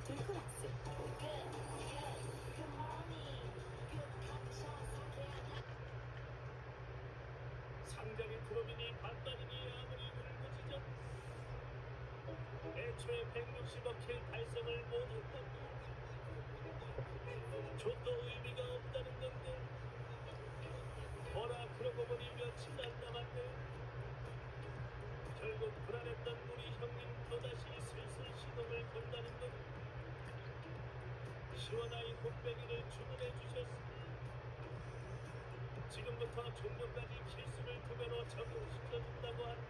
들끓었을 상장의 드로빈이 반다리기에 아무리 울부짖어 애초에 160억 킬 달성을 못했던 좀더 의미가 없다는 건데 뭐라 그러고 보니 며칠 안 남았네. 결국 불안했던 우리 형님 또다시 슬슬 시동을 건다는 것. 시원하이 곱빼기를 주문해 주셨습니다. 지금부터 종료까지 kil수를 2배로 적용시켜준다고 한다.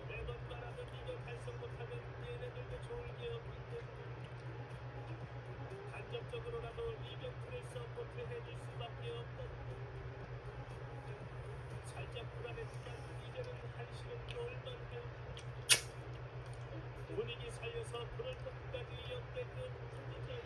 매번 말하던 이거 달성 못하면 얘네들도 좋을 게 없는데 간접적으로라도 리병트를 서포트 해줄 수밖에 없다. 살짝 불안했지만 이제는 한시름 놓을 만해. 분위기 살려서 그럴 것까지 역대급 투자이.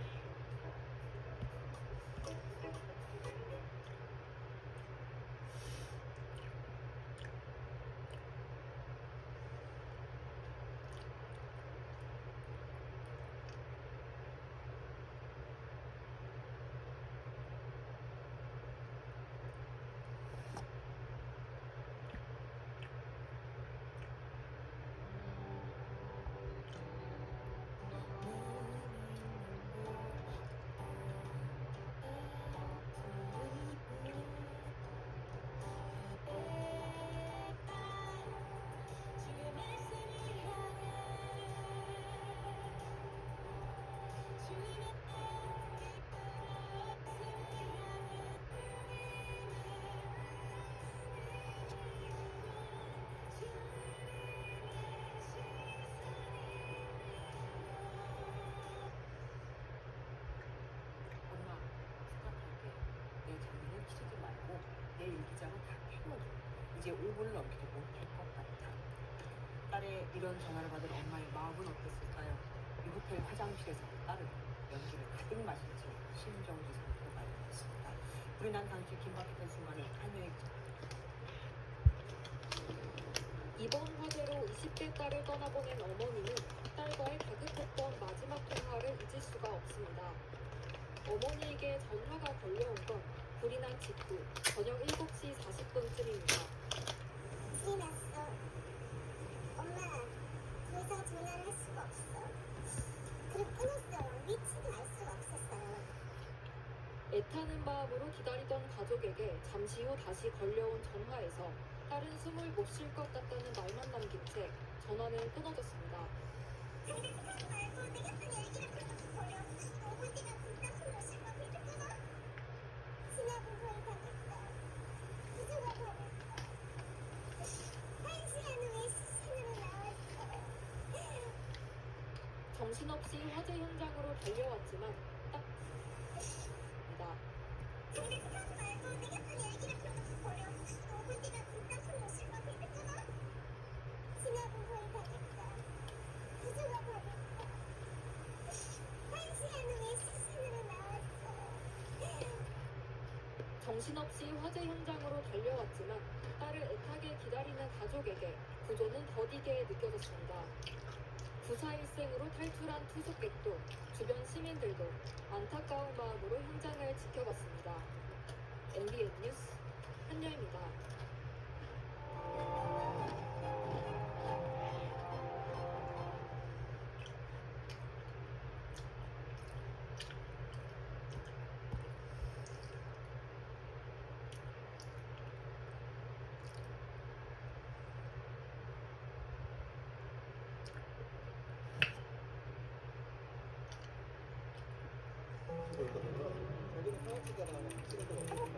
내 일기장을 다 태워줘. 이제 5분을 넘기도 못할 것 같아. 딸의 이런 전화를 받은 엄마의 마음은 어땠을까요? 이 호텔 화장실에서 딸은 연기를 가득 마신 채 심정지 상태로 발견했습니다. 불이 난 당시 긴박했던 순간에 한여했죠. 이번 화재로 20대 딸을 떠나보낸 어머니는 딸과의 다급했던 마지막 통화를 잊을 수가 없습니다. 어머니에게 전화가 걸려온 건 불이 난 직후 저녁 7시 40분쯤입니다. 불이 났어. 엄마, 더 이상 전화를 할 수가 없어. 그리고 끊었어요. 위치도 알 수가 없었어요. 애타는 마음으로 기다리던 가족에게 잠시 후 다시 걸려온 전화에서 딸은 숨을 못 쉴 것 같다는 말만 남긴 채 전화는 끊어졌습니다. 장난치지 말고 내가 한 얘기를 끊어서 버려. 5분 뒤면 불닭 손으로 씹어 이렇게 끊어. 지나고 거의 다 됐어. 부조가 다 됐어. 1시간 후에 시신으로 나왔어. 정신없이 화재 현장으로 달려왔지만 딱 입니다. 장난치지 말고 내가 한 얘기를 끊어서 버려. 5분 뒤면 불닭 손으로 씹어 이렇게 끊어. 지나고 거의 다 됐어. 부조가 다 됐어. 1시간 후에 시신으로 나왔어. 정신없이 화재 현장으로 달려왔지만 딸을 애타게 기다리는 가족에게 구조는 더디게 느껴졌습니다. 구사일생으로 탈출한 투숙객도 주변 시민들도 안타까운 마음으로 현장을 지켜봤습니다. MBN 뉴스 한여입니다. 있거든요. 자기는 사업자잖아. 확실해서 없으니까.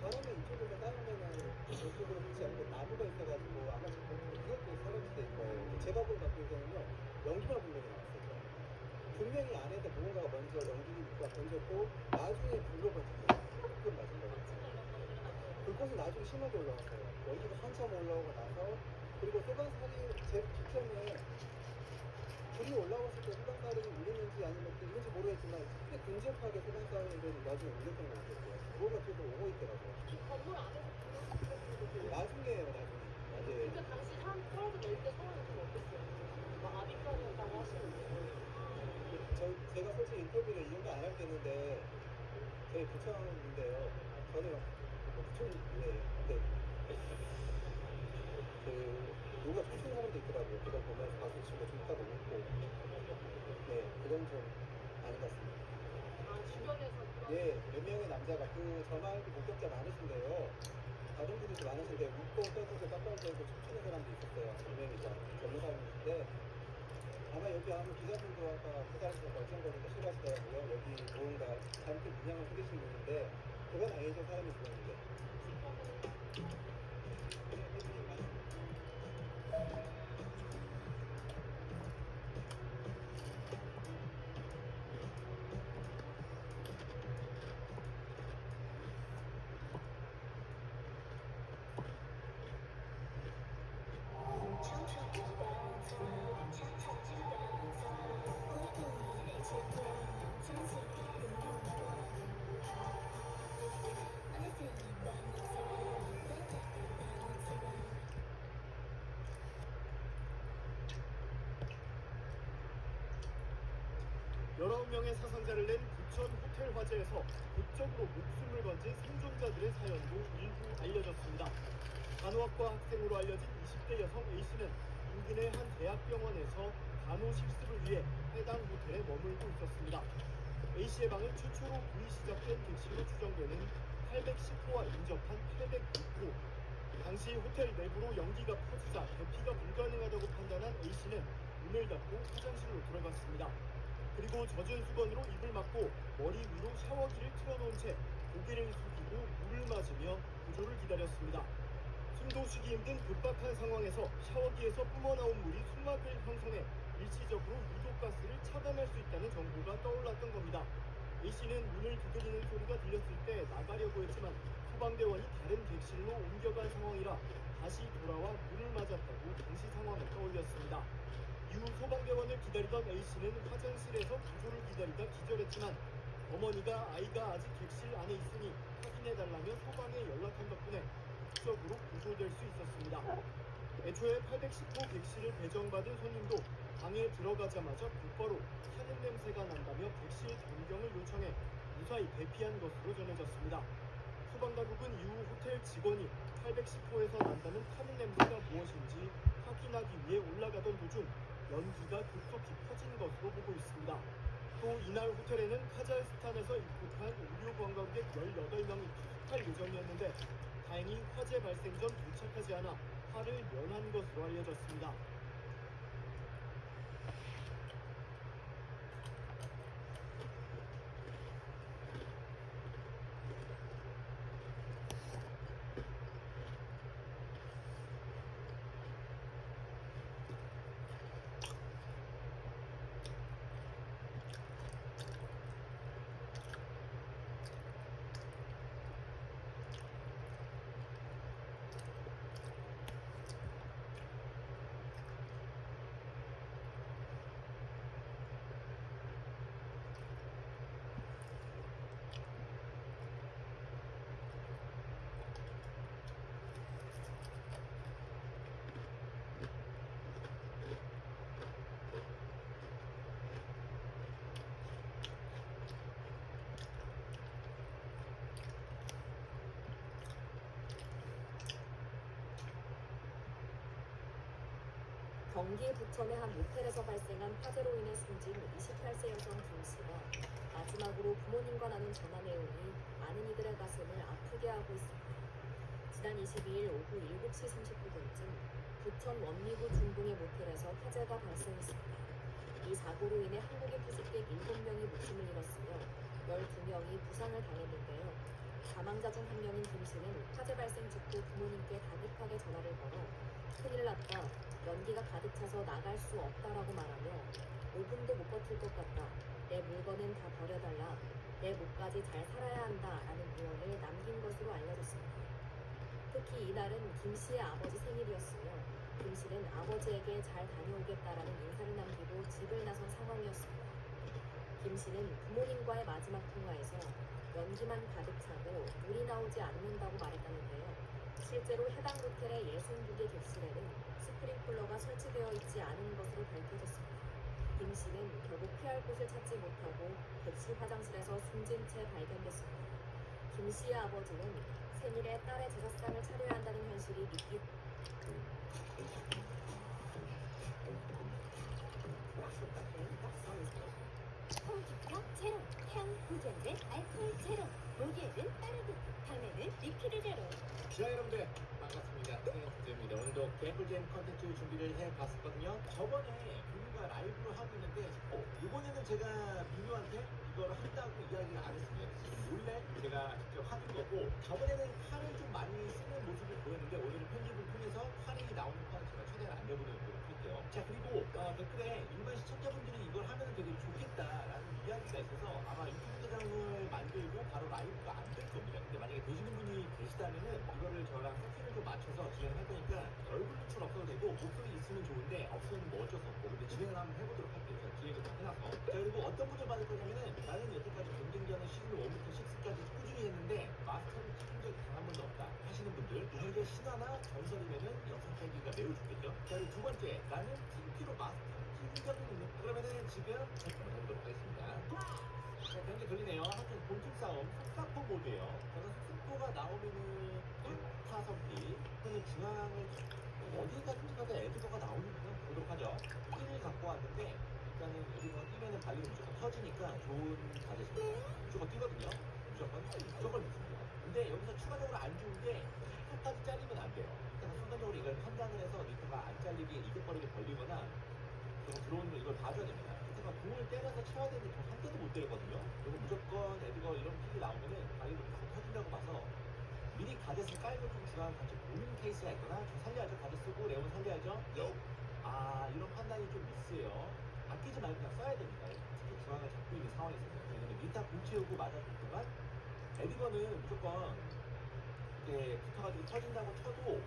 사람이 이쪽으로 따르면은 이쪽으로 그렇지 않고 나무가 있어가지고 아마 그것도 사라질 때 거예요. 제밥을 맡길 때는요, 연기가 분명히 나왔어요. 분명히 안에서 무언가가 먼저 연기가 던졌고, 나중에 불로 번졌어요. 그건 맞은 거예요. 불꽃이 나중에 심하게 올라왔어요. 연기가 한참 올라오고 나서, 그리고 소방살이 제 직전에 불이 올라왔을 때 소방살이 울리는지 아니면 또 있는지 모르겠지만 꽤 근접하게 소방살이를 나중에 울렸던 것 같았어요. 그거가 계속 오고 있더라고요. 건물 안에서 불을 나중에요, 나중에. 그때 당시 사람 떨어져 내릴 때 상황이 좀 어땠어요? 막 아비까지였다고 하시는데 부탁드리는데 저희 부천인데요. 저는 뭐 부천이에요. 근데 그 누가 춤추는 사람도 있더라고요. 그걸 보면서 박수 치고 좋다고 웃고. 네, 그건 좀 아닌 것 같습니다. 아, 주변에서 그런 예, 몇 명의 남자가 저 말고 목격자 많으신데요. 다른 분들도 많으신데 웃고 떠들고 깜빡이고 춤추는 사람도 있었어요. 몇 명이서 젊은 사람인데 아마 여기 아마 기자분도 아까 포괄에서 얼쩡거리니까 싫어하시더라고요. 여기 뭔가 잘못된 인양을 생기신 분인데 그건 아니죠. 사람이 죽었는데. 여러 명의 사상자를 낸 부천 호텔 화재에서 극적으로 목숨을 건진 생존자들의 사연도 일부 알려졌습니다. 간호학과 학생으로 알려진 20대 여성 A씨는 인근의 한 대학병원에서 간호 실습을 위해 해당 호텔에 머물고 있었습니다. A씨의 방은 최초로 불이 시작된 객실로 추정되는 810호와 인접한 806호. 당시 호텔 내부로 연기가 퍼지자 대피가 불가능하다고 판단한 A씨는 문을 닫고 화장실로 들어갔습니다. 그리고 젖은 수건으로 입을 막고 머리 위로 샤워기를 틀어놓은 채 고개를 숙이고 물을 맞으며 구조를 기다렸습니다. 숨도 쉬기 힘든 급박한 상황에서 샤워기에서 뿜어나온 물이 숨막을 형성해 일시적으로 유독가스를 차단할 수 있다는 정보가 떠올랐던 겁니다. A씨는 문을 두드리는 소리가 들렸을 때 나가려고 했지만 소방대원이 다른 객실로 옮겨간 상황이라 다시 돌아와 물을 맞았다고 당시 상황을 떠올렸습니다. 이후 소방대원을 기다리던 A씨는 화장실에서 구조를 기다리다 기절했지만 어머니가 아이가 아직 객실 안에 있으니 확인해달라며 소방에 연락한 덕분에 극적으로 구조될 수 있었습니다. 애초에 810호 객실을 배정받은 손님도 방에 들어가자마자 곧바로 타는 냄새가 난다며 객실 변경을 요청해 무사히 대피한 것으로 전해졌습니다. 소방당국은 이후 호텔 직원이 810호에서 난다는 타는 냄새가 무엇인지 확인하기 위해 올라가던 도중 연기가 급속히 퍼진 것으로 보고 있습니다. 또 이날 호텔에는 카자흐스탄에서 입국한 의료 관광객 18명이 투숙할 예정이었는데 다행히 화재 발생 전 도착하지 않아 화를 면한 것으로 알려졌습니다. 경기 부천의 한 모텔에서 발생한 화재로 인해 숨진 28세 여성 김씨가 마지막으로 부모님과 나눈 전화 내용이 많은 이들의 가슴을 아프게 하고 있습니다. 지난 22일 오후 7시 39분쯤 부천 원미구 중동의 모텔에서 화재가 발생했습니다. 이 사고로 인해 한국인 투숙객 7명이 목숨을 잃었으며 12명이 부상을 당했는데요. 사망자 중 한 명인 김씨는 화재 발생 직후 부모님께 다급하게 전화를 걸어 큰일 났다. 연기가 가득 차서 나갈 수 없다라고 말하며 5분도 못 버틸 것 같다. 내 물건은 다 버려달라. 내 목까지 잘 살아야 한다라는 유언을 남긴 것으로 알려졌습니다. 특히 이날은 김 씨의 아버지 생일이었으며 김 씨는 아버지에게 잘 다녀오겠다라는 인사를 남기고 집을 나선 상황이었습니다. 김 씨는 부모님과의 마지막 통화에서 연기만 가득 차고 물이 나오지 않는다고 말했다는데요. 실제로 해당 호텔의 62개 객실에는 스프링클러가 설치되어 있지 않은 것으로 밝혀졌습니다. 김 씨는 결국 피할 곳을 찾지 못하고 객실 화장실에서 숨진 채 발견됐습니다. 김 씨의 아버지는 생일에 딸의 제사상을 차려야 한다는 현실이 믿기 콜주가 제로, 향 구전된 알코올 제로, 목요일은 따르고, 밤에는 리필을 제로. 자 여러분들 반갑습니다. 태연입니다. 오늘도 개꿀잼 컨텐츠 준비를 해봤었거든요. 저번에 민우가 라이브를 하고 있는데 이번에는 제가 민우한테 이걸 한다고 이야기를 안 했습니다. 원래 제가 직접 하는 거고 저번에는 칼을 좀 많이 쓰는 모습을 보였는데 오늘은 편집을 통해서 칼이 나오는 판을 제가 최대한 안 내보내도록 할게요. 자 그리고 댓글에 일반 시청자분들이 이걸 하면 되게 좋겠다라는 이야기가 있어서 아마 유튜브 계정을 만들고 바로 라이브가 안 될 겁니다. 근데 만약에 되시는 분이 계시다면은 이거를 저랑 세팅을 좀 맞춰서 진행할 거니까 얼굴 노출 없어도 되고 목소리 있으면 좋은데 없으면 뭐 어쩔 수 없고 근데 진행을 한번 해보도록 할게요. 제가 기획을 다 해놔서. 자 그리고 어떤 분들 받을 거냐면은 나는 여태까지 경쟁전을 시즌 1부터 6까지 꾸준히 했는데 마스터를 찍은 적이 단 한 번도 없다 하시는 분들 현재 신화나 전설이면은 영상 편집가 매우 좋겠죠. 자 그리고 두 번째 나는 TP로 마스터를 찍은 적은 있는 그러면은 지금 한번 해보도록 하겠습니다. 자, 경기 돌리네요. 한편 본중 싸움 속사포 모드예요. 저는 속사포가 나오면은 타선비 또는 중앙을 어디까지 가도 에드거가 나오는구나 보도록 하죠. 핀을 갖고 왔는데 일단은 에드거가 뛰면은 발리는 무조건 터지니까 좋은 자세입니다. 무조건 뛰거든요. 무조건 믿습니다. 근데 여기서 추가적으로 안 좋은 게 리터까지 잘리면 안 돼요. 일단 순간적으로 이걸 판단을 해서 리터가 안 잘리게 이득거리게 벌리거나 들어오는 거 이걸 봐줘야 됩니다. 리터가 공을 때려서 쳐야 되는데 한 대도 못 때렸거든요. 그리고 무조건 에드거 이런 픽이 나오면은 발리도 무조건 터진다고 봐서 미리 가젯을 깔고 좀 중앙을 같이 보는 케이스가 있거나 좀 살려야죠. 가젯 쓰고 레온 살려야죠. 이런 판단이 좀 미스예요. 아끼지 말고 그냥 써야 됩니다. 특히 중앙을 잡고 있는 상황에서는. 왜냐면 리타 공 채우고 맞아줄 동안 에드거는 무조건 이렇게 붙어가지고 터진다고 쳐도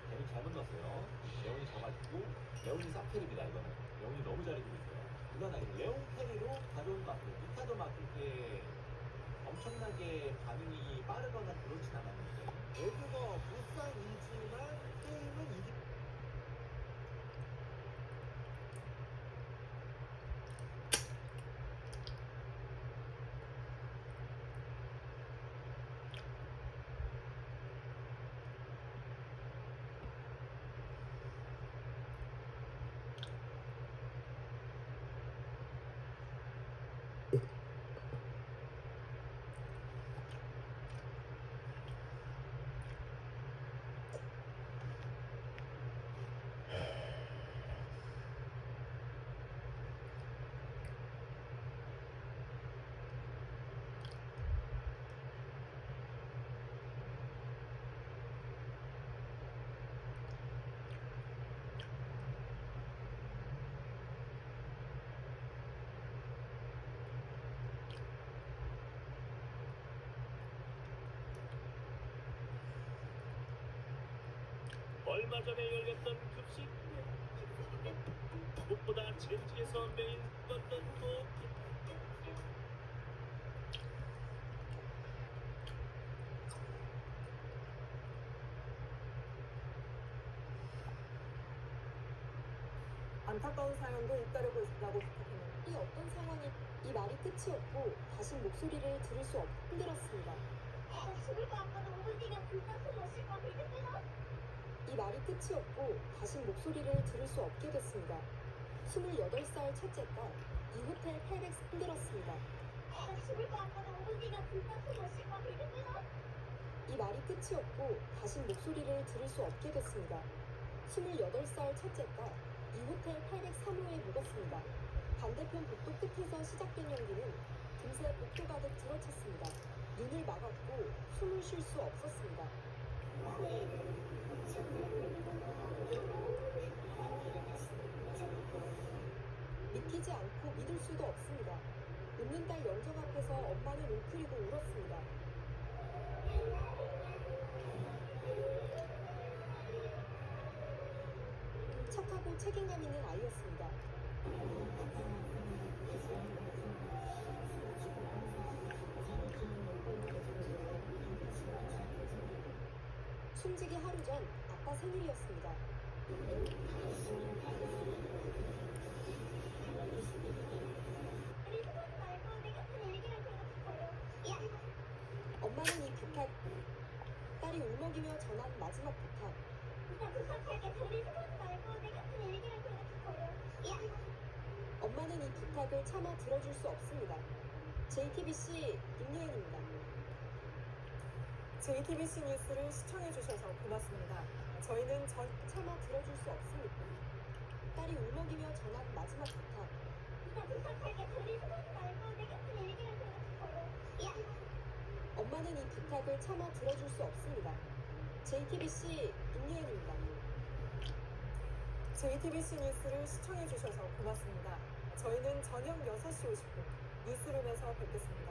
레온이 잘못 넣었어요. 레온이 잡아주고 레온이 싹캐리입니다. 이거는 레온이 너무 잘해주고 있어요. 무난하게 레온 캐리로 가져온 것 같아요. 리타도 막 그렇게 엄청나게 반응이 빠르거나 그렇진 않았는데 에드거 무쌍이지만 게임은 이기 얼마 전에 열렸던 급식 무엇보다 젠지에서 매일 떴던 또 안타까운 사연도 잇따르고 있다고 부탁합니다. 이 어떤 상황이 이 말이 끝이 없고 다시 목소리를 들을 수 없 힘들었습니다. 죽을 것 같거든. 5분 뒤면 불타서 마실 거 믿으면 이 말이 끝이 없고 다시 목소리를 들을 수 없게 됐습니다. 28살 첫째 딸, 이 호텔 800 힘들었습니다. 죽을 것 같거든. 5분 뒤면 불타서 마실 거 믿으면 이 말이 끝이 없고 다시 목소리를 들을 수 없게 됐습니다. 28살 첫째 딸, 이 호텔 803호에 묵었습니다. 반대편 복도 끝에서 시작된 연기는 금세 복도 가득 들어찼습니다. 눈을 막았고 숨을 쉴 수 없었습니다. 믿기지 않고 믿을 수도 없습니다. 웃는 딸 영정 앞에서 엄마는 웅크리고 울었습니다. 착하고 책임감 있는 아이였습니다. 숨지기 하루 전 아빠 생일이었습니다. 딸이 울먹이며 전한 마지막 부탁. 나 부탁할게. 둘이서 하지 말고 내 같은 얘기를 그렇게 버려. 야. 엄마는 이 부탁을 차마 들어줄 수 없습니다. JTBC 임요현입니다. JTBC 뉴스를 시청해주셔서 고맙습니다. 저희는 차마 들어줄 수 없습니다. 딸이 울먹이며 전한 마지막 부탁. 나 부탁할게. 둘이서 하지 말고 내 같은 얘기를 그렇게 버려. 야. 엄마는 이 부탁을 차마 들어줄 수 없습니다. JTBC 임요현입니다. JTBC 뉴스를 시청해주셔서 고맙습니다. 저희는 저녁 6시 50분 뉴스룸에서 뵙겠습니다.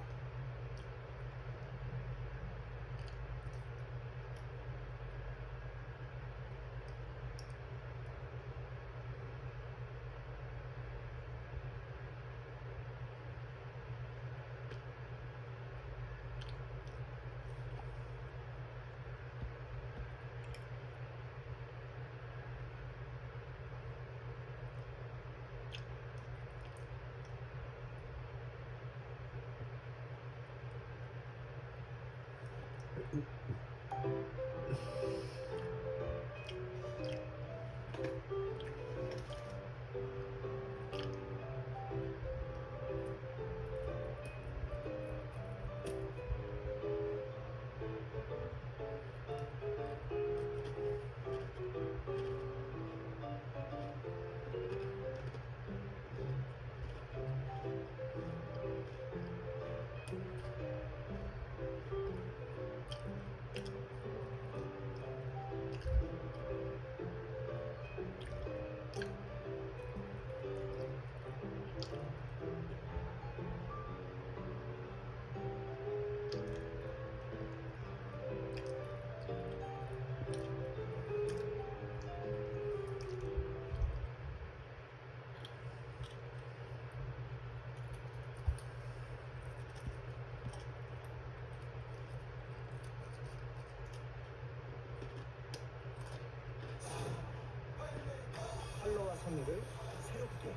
컬러와 섬유를 새롭게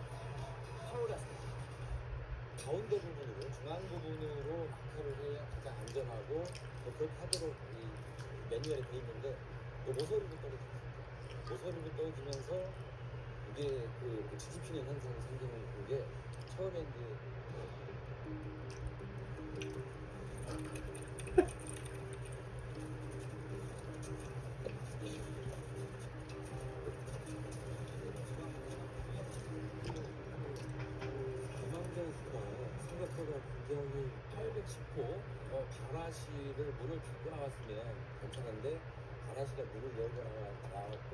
파울하세요. 가운데 부분으로 중앙 부분으로 낙하를 해야 가장 안전하고 또 그렇게 하도록 이 매뉴얼에 돼 있는데 또 모서리로 떨어집니다. 모서리로 떨어지면서 이게 그 뒤집히는 현상이 생기는 게 처음에 이제 중앙전수가 생각보다 굉장히 810호 가라시를 문을 닫고 나왔으면 괜찮은데 가라시가 문을 열고 나왔고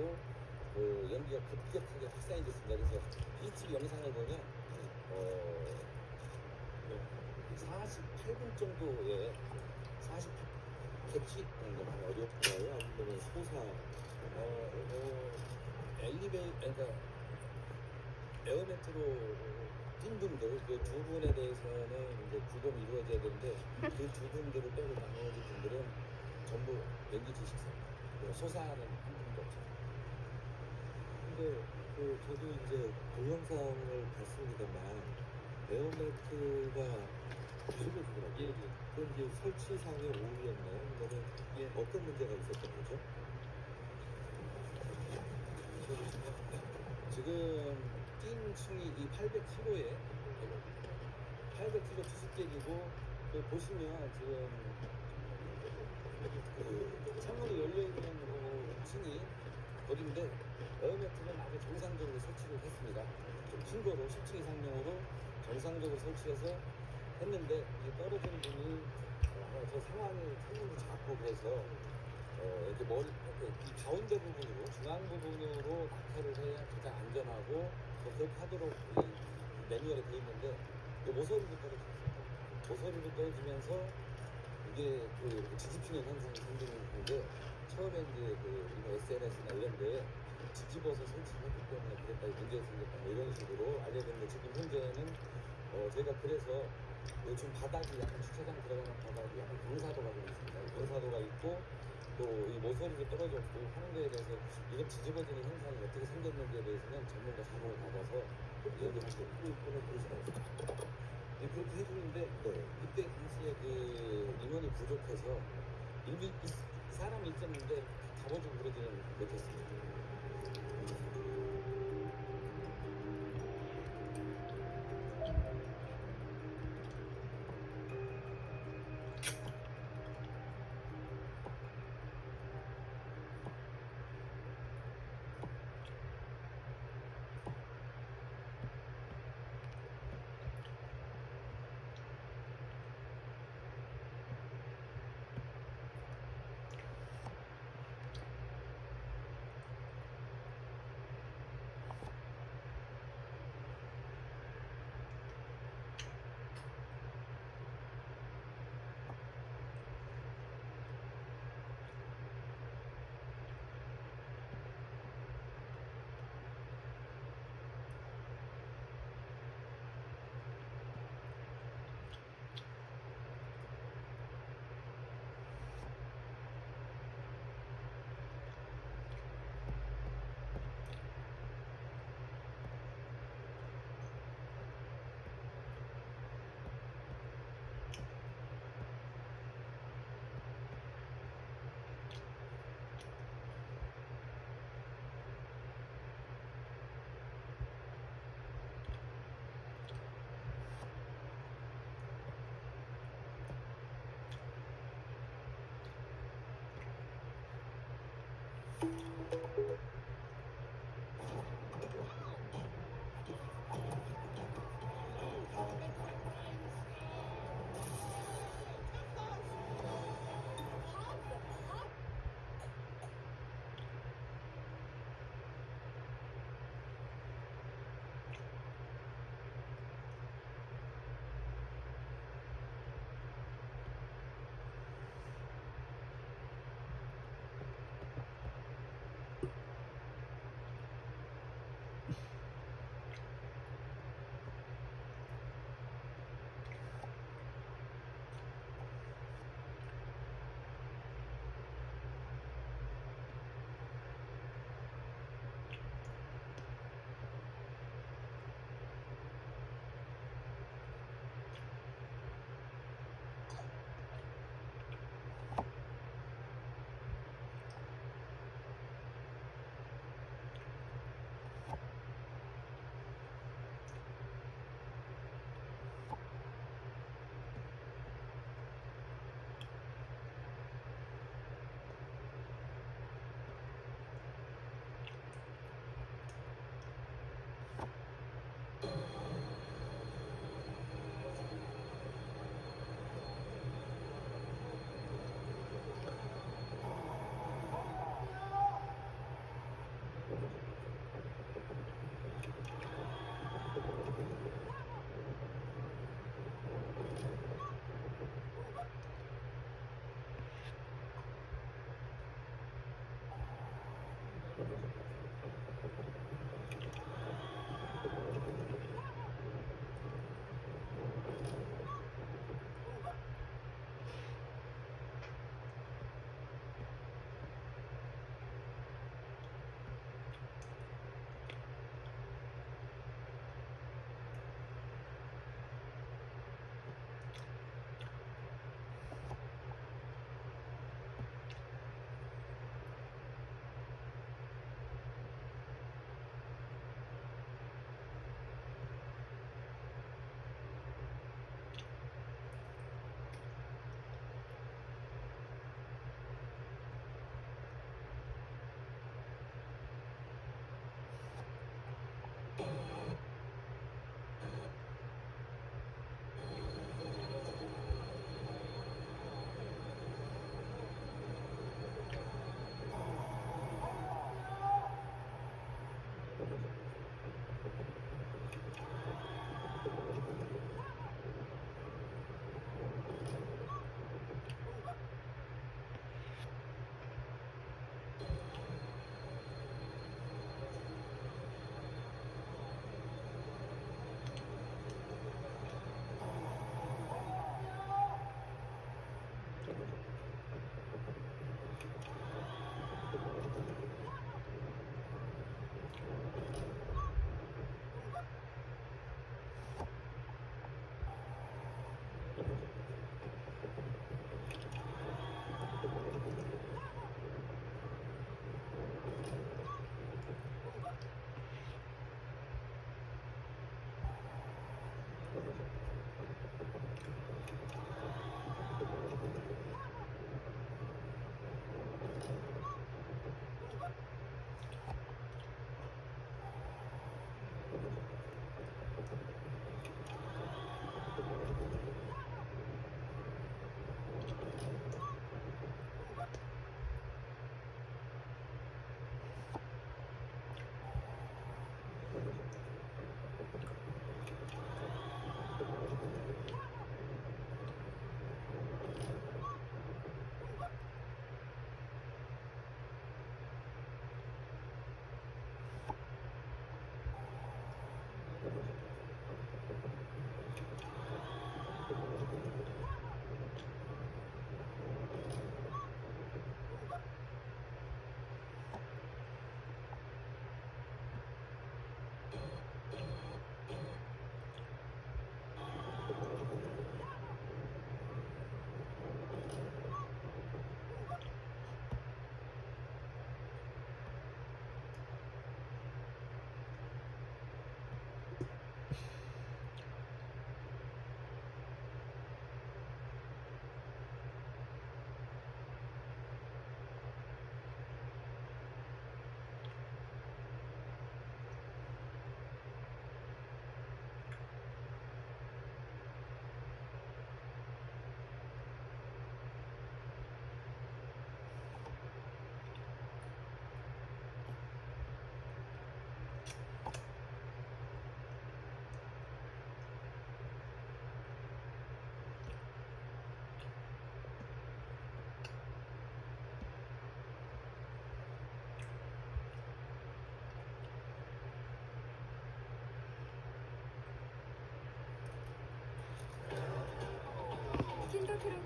그 연기가 급격하게 확산이 됐습니다. 그래서 YouTube 영상을 보면 48분 정도의 48객시 어렵고요. 아니면 소사 그러니까 에어매트로 뛴 분들 그 두 분에 대해서는 이제 구금이 이루어져야 되는데 그 두 분들을 빼고 나머지 분들은 전부 연기 지식사입니다. 소사는 한 분도 없어요. 근데 그 저도 이제 동영상을 봤습니다만 에어매트가 부족해지더라고요. 그건 이제 설치상의 오류였나요? 아니면 어떤 문제가 있었던 거죠? 지금 뛴 층이 이 800kg에 800kg 투숙객이고 그 보시면 지금 그 창문이 열려있는 층이 거리인데 에어매트는 아주 정상적으로 설치를 했습니다. 좀 층고로 10층 이상용으로 정상적으로 설치해서 했는데 이 떨어지는 분이 저 상황이 창문도 작고 그래서 이렇게 이 가운데 부분으로 중앙 부분으로 낙하를 해야 가장 안전하고 또 그렇게 하도록 이 매뉴얼에 되어 있는데 이 모서리로 떨어졌습니다. 모서리로 떨어지면서 이게 그 뒤집히는 현상이 생기는 게 처음에 이제 그 SNS나 이런 데에 뒤집어서 설치했기 때문에 그랬다 문제가 생겼다 뭐 이런 식으로 알려졌는데 지금 현재는 제가 그래서 요즘 바닥이 약간 주차장 들어가는 바닥이 약간 경사도가 좀 있습니다. 경사도가 있고 또 이 모서리도 떨어졌고 하는 거에 대해서 이거 뒤집어지는 현상이 어떻게 생겼는지에 대해서는 전문가 작업을 받아서 얘기하고 있고는 그러지 않습니다. 그렇게 해주는데 그때 당시에 그 인원이 부족해서 사람이 있었는데 잡아주고 그러지는 못했습니다.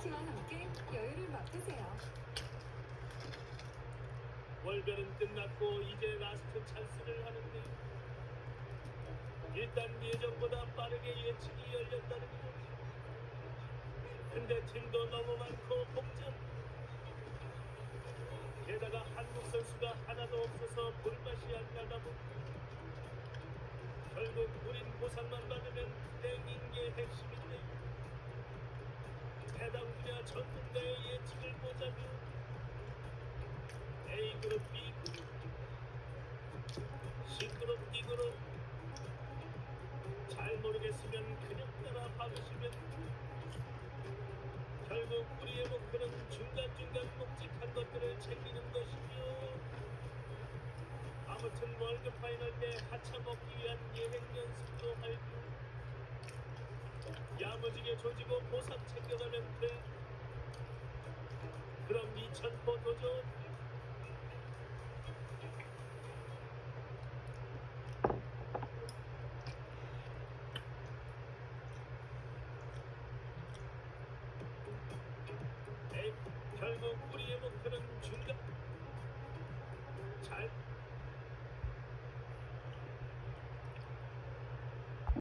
쿠키와 함께 여유를 맛보세요. 월별은 끝났고 이제 라스트 찬스를 하는데 일단 예전보다 빠르게 예측이 열렸다는 거. 근데 팀도 너무 많고 복잡. 게다가 한국 선수가 하나도 없어서 볼맛이 안 나다 보니 결국 우린 보상만 받으면 땡긴 게 핵심인데 해당 분야 전문가의 예측을 보자면 A그룹, B그룹, C그룹, D그룹 잘 모르겠으면 그냥 따라 박으시면 결국 우리의 목표는 중간중간 묵직한 것들을 챙기는 것이며 아무튼 월드 파이널 때 하차 먹기 위한 예행 연습도 할고 야무지게 조지고 보상 챙겨가면 돼. 그럼 2000포 도전